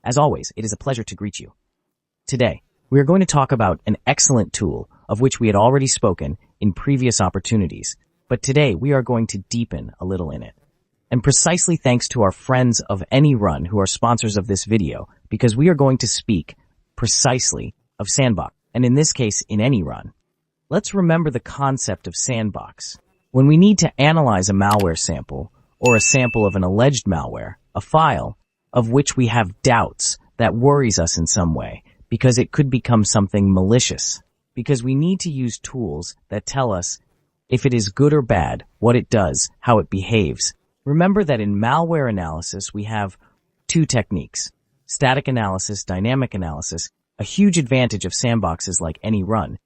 As always, it is a pleasure to greet you. Today, we are going to talk about an excellent tool of which we had already spoken in previous opportunities, but today we are going to deepen a little in it. And precisely thanks to our friends of ANY.RUN who are sponsors of this video, because we are going to speak precisely of sandbox, and in this case, in ANY.RUN. Let's remember the concept of sandbox. When we need to analyze a malware sample, or a sample of an alleged malware, a file of which we have doubts that worries us in some way, because it could become something malicious, because we need to use tools that tell us if it is good or bad, what it does, how it behaves. Remember that in malware analysis, we have two techniques, static analysis, dynamic analysis. A huge advantage of sandboxes like ANY.RUN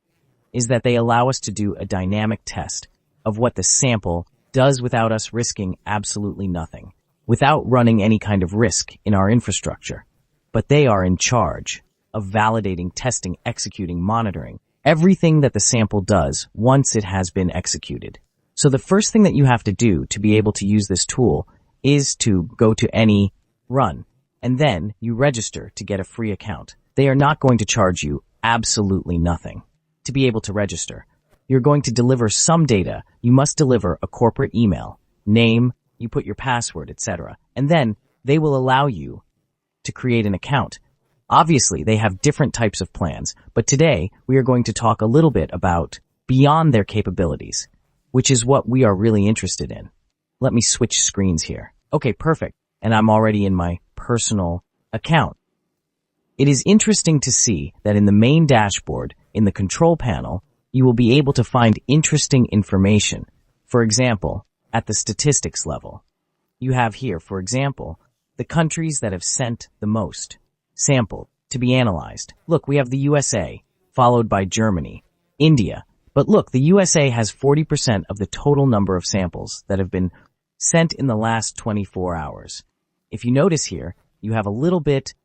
is that they allow us to do a dynamic test of what the sample does without us risking absolutely nothing, without running any kind of risk in our infrastructure. But they are in charge of validating, testing, executing, monitoring everything that the sample does once it has been executed. So the first thing that you have to do to be able to use this tool is to go to ANY.RUN, and then you register to get a free account. They are not going to charge you absolutely nothing to be able to register. You're going to deliver some data. You must deliver a corporate email, name, you put your password, etc. And then they will allow you to create an account. Obviously, they have different types of plans, but today we are going to talk a little bit about beyond their capabilities, which is what we are really interested in. Let me switch screens here. Okay, perfect. And I'm already in my personal account. It is interesting to see that in the main dashboard, in the control panel, you will be able to find interesting information. For example, at the statistics level, you have here, for example, the countries that have sent the most sample to be analyzed. Look, we have the USA, followed by Germany, India. But look, the USA has 40% of the total number of samples that have been sent in the last 24 hours. If you notice here, you have a little bit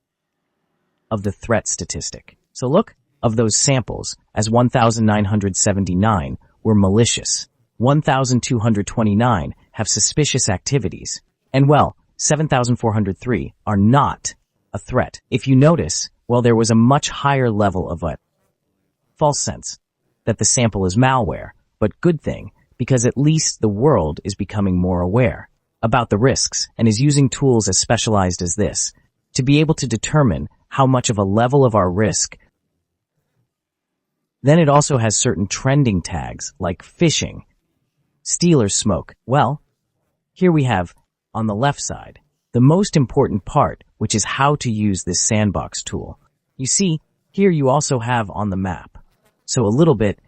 of the threat statistic. So look, of those samples, as 1,979 were malicious, 1,229 have suspicious activities, and 7,403 are not a threat. If you notice, there was a much higher level of a false sense that the sample is malware, but good thing, because at least the world is becoming more aware about the risks and is using tools as specialized as this to be able to determine how much of a level of our risk. Then it also has certain trending tags like phishing, steal or smoke. Here we have, on the left side, the most important part, which is how to use this sandbox tool. You see, here you also have on the map, so a little bit,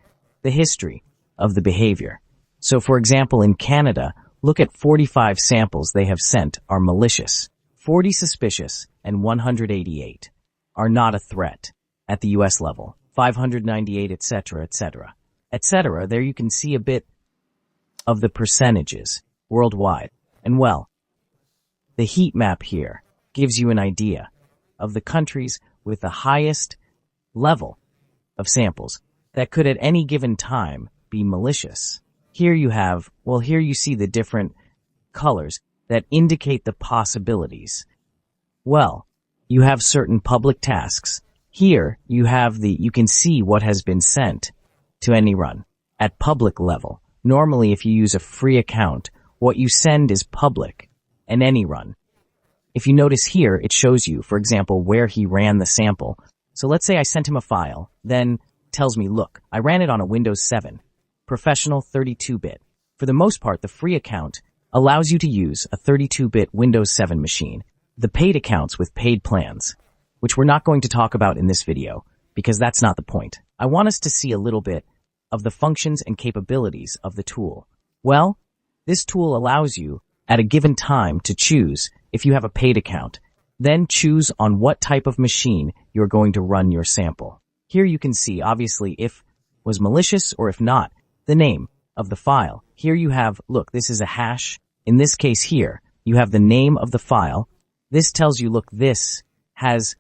the history of the behavior. So for example, in Canada, look at 45 samples they have sent are malicious, 40 suspicious, and 188 are not a threat at the US level. 598, etc., etc., etc. There you can see a bit of the percentages worldwide. And the heat map here gives you an idea of the countries with the highest level of samples that could at any given time be malicious. Here you have, here you see the different colors that indicate the possibilities. You have certain public tasks. Here, you can see what has been sent to ANY.RUN at public level. Normally, if you use a free account, what you send is public and ANY.RUN. If you notice here, it shows you, for example, where he ran the sample. So let's say I sent him a file, then tells me, look, I ran it on a Windows 7, professional 32-bit. For the most part, the free account allows you to use a 32-bit Windows 7 machine. The paid accounts with paid plans, which we're not going to talk about in this video, because that's not the point. I want us to see a little bit of the functions and capabilities of the tool. This tool allows you, at a given time, to choose if you have a paid account, then choose on what type of machine you're going to run your sample. Here you can see, obviously, if was malicious or if not, the name of the file. Here you have, look, this is a hash. In this case here, you have the name of the file. This tells you, look, this has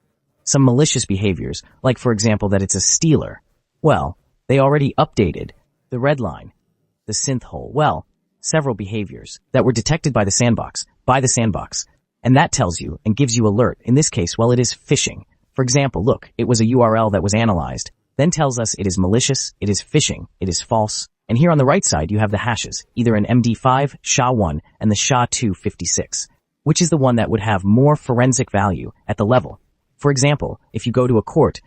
some malicious behaviors, like for example that it's a stealer. They already updated the red line, the synth hole. Several behaviors that were detected by the sandbox, And that tells you and gives you alert. In this case, well, it is phishing. For example, look, it was a URL that was analyzed, then tells us it is malicious, it is phishing, it is false. And here on the right side, you have the hashes, either an MD5, SHA-1, and the SHA-256, which is the one that would have more forensic value at the level. For example, if you go to a court,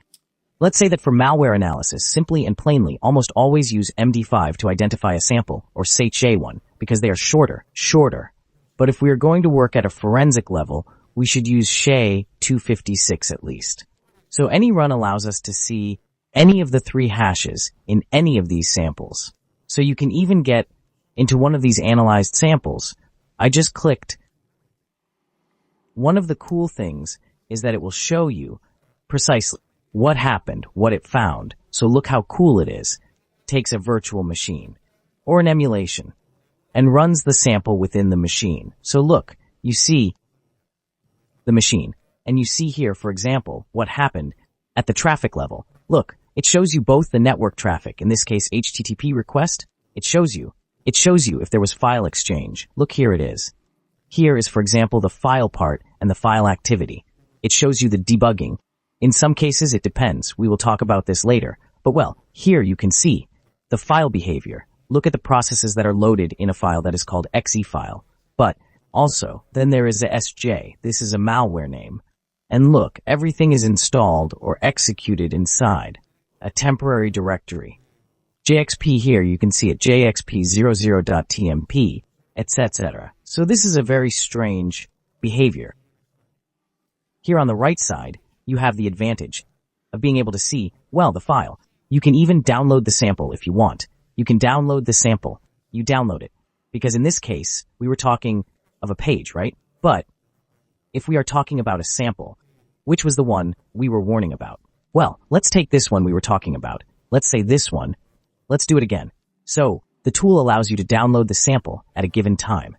let's say that for malware analysis, simply and plainly almost always use MD5 to identify a sample, or SHA-1, because they are shorter. But if we are going to work at a forensic level, we should use SHA-256 at least. So any run allows us to see any of the 3 hashes in any of these samples. So you can even get into one of these analyzed samples. I just clicked. One of the cool things is that it will show you precisely what happened, what it found. So look how cool it is. It takes a virtual machine or an emulation and runs the sample within the machine. So look, you see the machine, and you see here, for example, what happened at the traffic level. Look, it shows you both the network traffic, in this case HTTP request. It shows you if there was file exchange. Look, here it is. Here is, for example, the file part and the file activity. It shows you the debugging. In some cases, it depends. We will talk about this later. But well, here you can see the file behavior. Look at the processes that are loaded in a file that is called exe file. But also, then there is the SJ. This is a malware name. And look, everything is installed or executed inside a temporary directory. JXP here, you can see it, jxp00.tmp, etc. So this is a very strange behavior. Here on the right side, you have the advantage of being able to see, well, the file. You can even download the sample if you want. You can download the sample. You download it. Because in this case, we were talking of a page, right? But if we are talking about a sample, which was the one we were warning about? Well, let's take this one we were talking about. Let's say this one. Let's do it again. So the tool allows you to download the sample at a given time.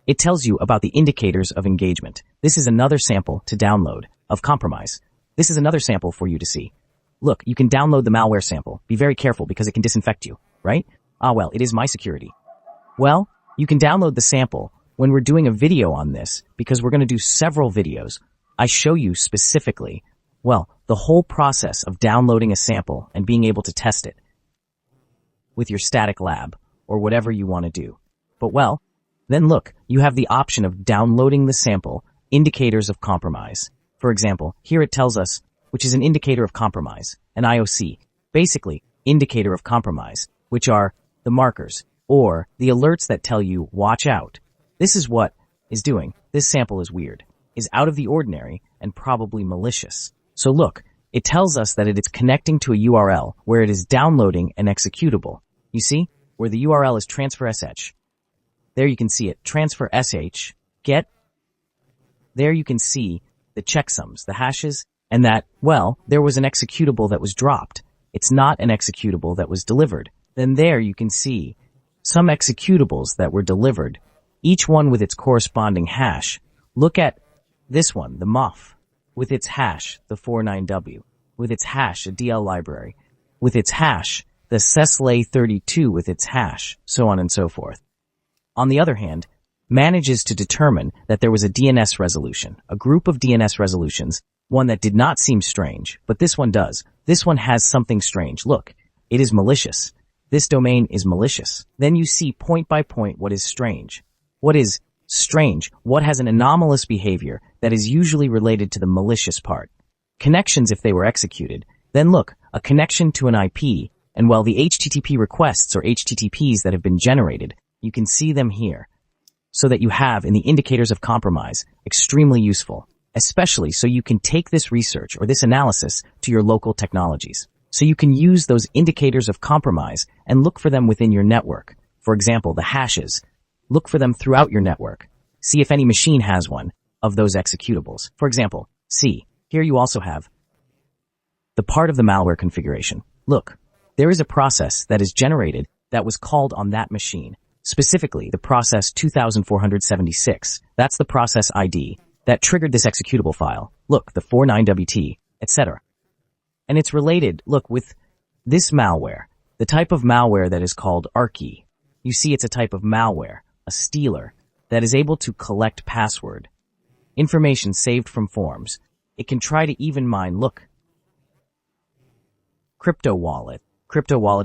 It tells you about the indicators of engagement. This is another sample to download of compromise. This is another sample for you to see. Look, you can download the malware sample. Be very careful because it can disinfect you, right? Ah, well, it is my security. Well, you can download the sample when we're doing a video on this because we're going to do several videos. I show you specifically, well, the whole process of downloading a sample and being able to test it with your static lab or whatever you want to do. But well, then look, you have the option of downloading the sample, indicators of compromise. For example, here it tells us, which is an indicator of compromise, an IOC, basically indicator of compromise, which are the markers or the alerts that tell you, watch out. This is what is doing. This sample is weird, is out of the ordinary, and probably malicious. So look, it tells us that it is connecting to a URL where it is downloading an executable. You see, where the URL is transfer sh. There you can see it, transfer sh, get. There you can see the checksums, the hashes, and that, well, there was an executable that was dropped. It's not an executable that was delivered. Then there you can see some executables that were delivered, each one with its corresponding hash. Look at this one, the MUF, with its hash, the 49W, with its hash, a DL library, with its hash, the SESLA32 with its hash, so on and so forth. On the other hand, manages to determine that there was a DNS resolution, a group of DNS resolutions, one that did not seem strange, but this one does. This one has something strange. Look, it is malicious. This domain is malicious. Then you see point by point what is strange. What is strange? What has an anomalous behavior that is usually related to the malicious part? Connections if they were executed. Then look, a connection to an IP, and well, the HTTP requests or HTTPs that have been generated, you can see them here. So that you have in the indicators of compromise, extremely useful, especially so you can take this research or this analysis to your local technologies. So you can use those indicators of compromise and look for them within your network. For example, the hashes. Look for them throughout your network. See if any machine has one of those executables. For example, see, here you also have the part of the malware configuration. Look, there is a process that is generated that was called on that machine. Specifically, the process 2476. That's the process ID that triggered this executable file. Look, the 49WT, etc. And it's related, look, with this malware, the type of malware that is called ARChy. You see it's a type of malware, a stealer, that is able to collect password. information saved from forms. It can try to even mine, look, crypto wallet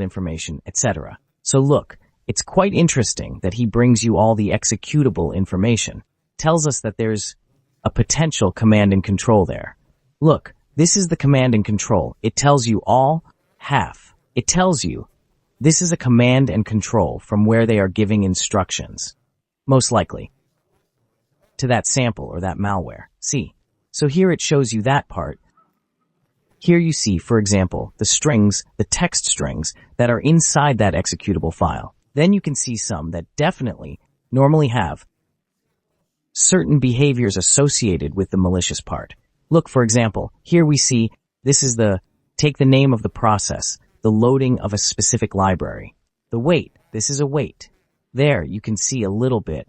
information, etc. So look, it's quite interesting that he brings you all the executable information. Tells us that there's a potential command and control there. Look, this is the command and control. It tells you all half. It tells you this is a command and control from where they are giving instructions. Most likely to that sample or that malware. See? So here it shows you that part. Here you see, for example, the strings, the text strings that are inside that executable file. Then you can see some that definitely normally have certain behaviors associated with the malicious part. Look, for example, here we see this is take the name of the process, the loading of a specific library. The wait, this is a wait. There you can see a little bit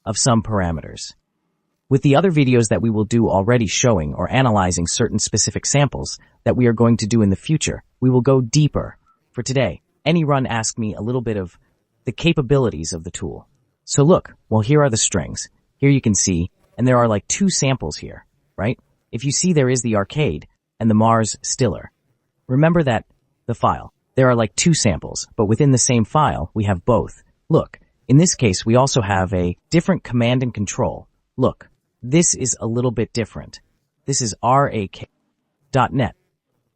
of some parameters. With the other videos that we will do already showing or analyzing certain specific samples that we are going to do in the future, we will go deeper. For today, ANY.RUN asked me a little bit of the capabilities of the tool. So look, well, here are the strings. Here you can see, and there are like two samples here, right? If you see, there is the arcade and the Mars Stiller. Remember that the file, there are like two samples, but within the same file, we have both. Look, in this case, we also have a different command and control. Look, this is a little bit different. This is rak.net.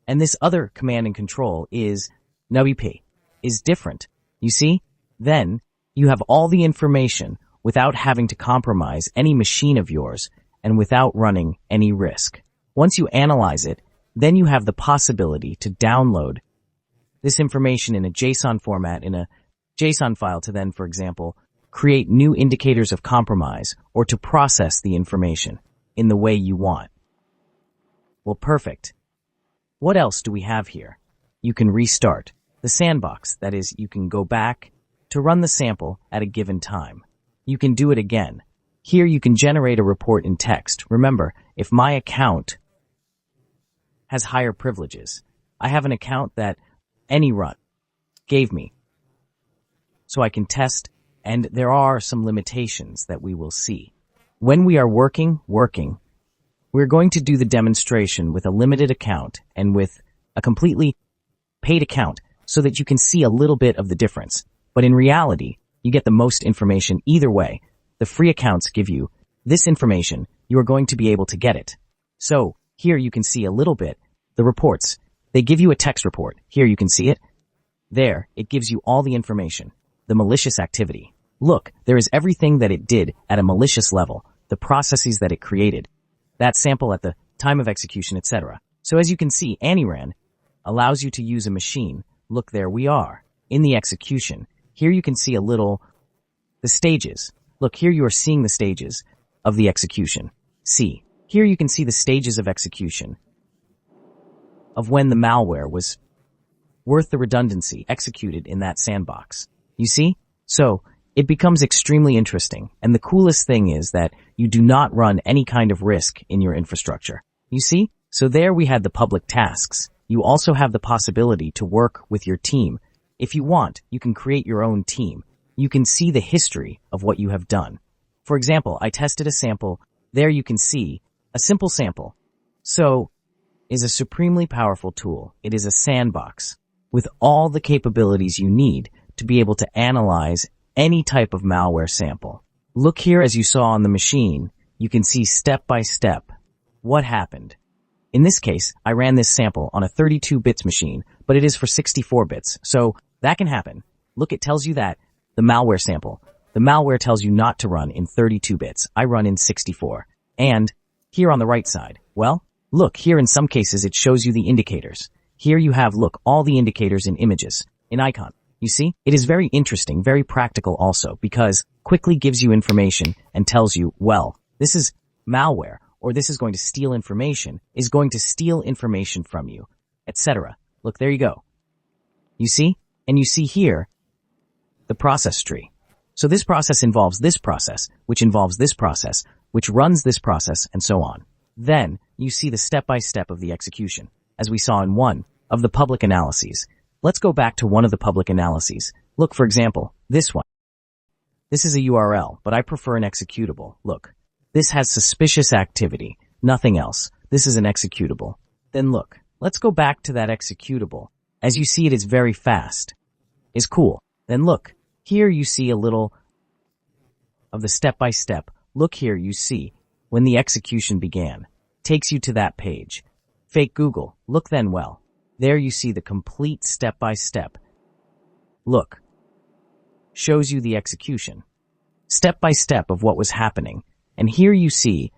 And this other command and control is WP, is different. You see? Then you have all the information without having to compromise any machine of yours and without running any risk. Once you analyze it, then you have the possibility to download this information in a JSON format, in a JSON file, to then, for example, create new indicators of compromise or to process the information in the way you want. Well, perfect. What else do we have here? You can restart the sandbox. That is, you can go back to run the sample at a given time. You can do it again. Here you can generate a report in text. Remember, if my account has higher privileges, I have an account that ANY.RUN gave me, so I can test, and there are some limitations that we will see. When we are working, we're going to do the demonstration with a limited account and with a completely paid account so that you can see a little bit of the difference. But in reality, you get the most information either way. The free accounts give you this information. You are going to be able to get it. So here you can see a little bit the reports. They give you a text report. Here you can see it. There, it gives you all the information. The malicious activity. Look, there is everything that it did at a malicious level, the processes that it created, that sample at the time of execution, etc. So as you can see, ANY.RUN allows you to use a machine. Look, there we are in the execution. Here you can see a little the stages. Look, here you are seeing the stages of the execution. See, here you can see the stages of execution of when the malware was worth the redundancy executed in that sandbox. You see? So it becomes extremely interesting. And the coolest thing is that you do not run any kind of risk in your infrastructure. You see? So there we had the public tasks. You also have the possibility to work with your team. If you want, you can create your own team. You can see the history of what you have done. For example, I tested a sample. There you can see a simple sample. So is a supremely powerful tool. It is a sandbox with all the capabilities you need to be able to analyze any type of malware sample. Look here, as you saw on the machine, you can see step by step what happened. In this case, I ran this sample on a 32 bits machine, but it is for 64 bits, so that can happen. Look, it tells you that the malware sample, the malware tells you not to run in 32 bits. I run in 64. And here on the right side, well, look, here in some cases it shows you the indicators. Here you have, look, all the indicators in images, in icon. You see, it is very interesting, very practical also, because quickly gives you information and tells you, well, this is malware, or this is going to steal information, is going to steal information from you, etc. Look, there you go. You see? And you see here the process tree. So this process involves this process, which involves this process, which runs this process, and so on. Then you see the step-by-step of the execution, as we saw in one of the public analyses. Let's go back to one of the public analyses. Look, for example, this one. This is a URL, but I prefer an executable. Look, This has suspicious activity, nothing else. This is an executable. Then look, let's go back to that executable. As you see, it is very fast. Is cool. Then look, here you see a little of the step-by-step. Look here, you see, when the execution began. Takes you to that page. Fake Google. Look then, well. There you see the complete step-by-step. Look. Shows you the execution. Step-by-step of what was happening. And here you see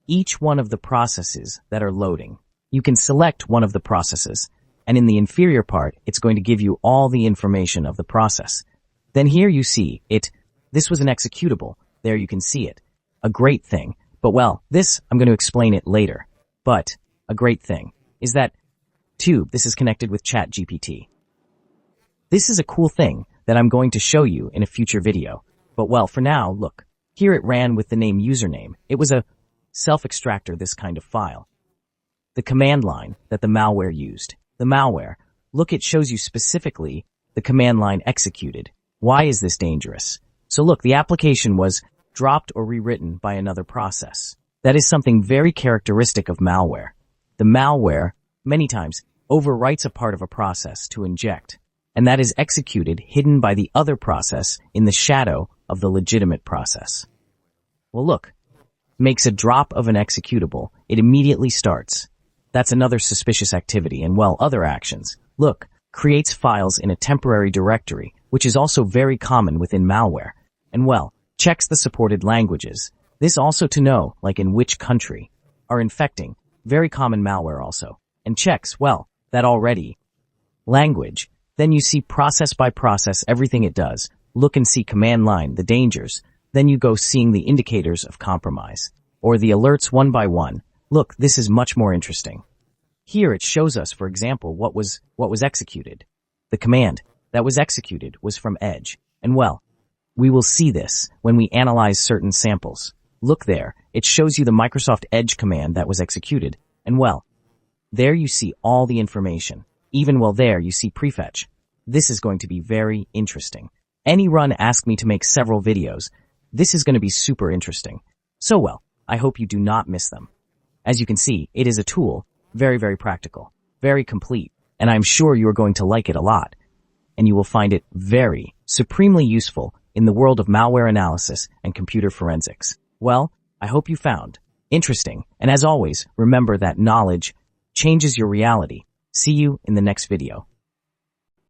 each one of the processes that are loading. You can select one of the processes, and in the inferior part, it's going to give you all the information of the process. Then here you see it. This was an executable. There you can see it. A great thing. But well, this, I'm going to explain it later. But a great thing is that, this is connected with ChatGPT. This is a cool thing that I'm going to show you in a future video. But well, for now, look. Here it ran with the name username. It was a self-extractor, this kind of file. The command line that the malware used. The malware. Look, it shows you specifically the command line executed. Why is this dangerous? So look, the application was dropped or rewritten by another process. That is something very characteristic of malware. The malware, many times, overwrites a part of a process to inject, and that is executed hidden by the other process in the shadow of the legitimate process. Well, look, makes a drop of an executable. It immediately starts. That's another suspicious activity, and well, other actions. Look, creates files in a temporary directory, which is also very common within malware. And well, checks the supported languages. This also to know, like in which country, are infecting. Very common malware also. And checks, well, that already. Language. Then you see process by process everything it does. Look and see command line, the dangers. Then you go seeing the indicators of compromise. Or the alerts one by one. Look, this is much more interesting. Here it shows us, for example, what was executed. The command that was executed was from Edge. And well, we will see this when we analyze certain samples. Look there, it shows you the Microsoft Edge command that was executed. And well, there you see all the information. Even well there you see prefetch. This is going to be very interesting. ANY.RUN asked me to make several videos. This is going to be super interesting. So well, I hope you do not miss them. As you can see, it is a tool, very, very practical, very complete, and I'm sure you are going to like it a lot. And you will find it very, supremely useful in the world of malware analysis and computer forensics. Well, I hope you found interesting, and as always, remember that knowledge changes your reality. See you in the next video.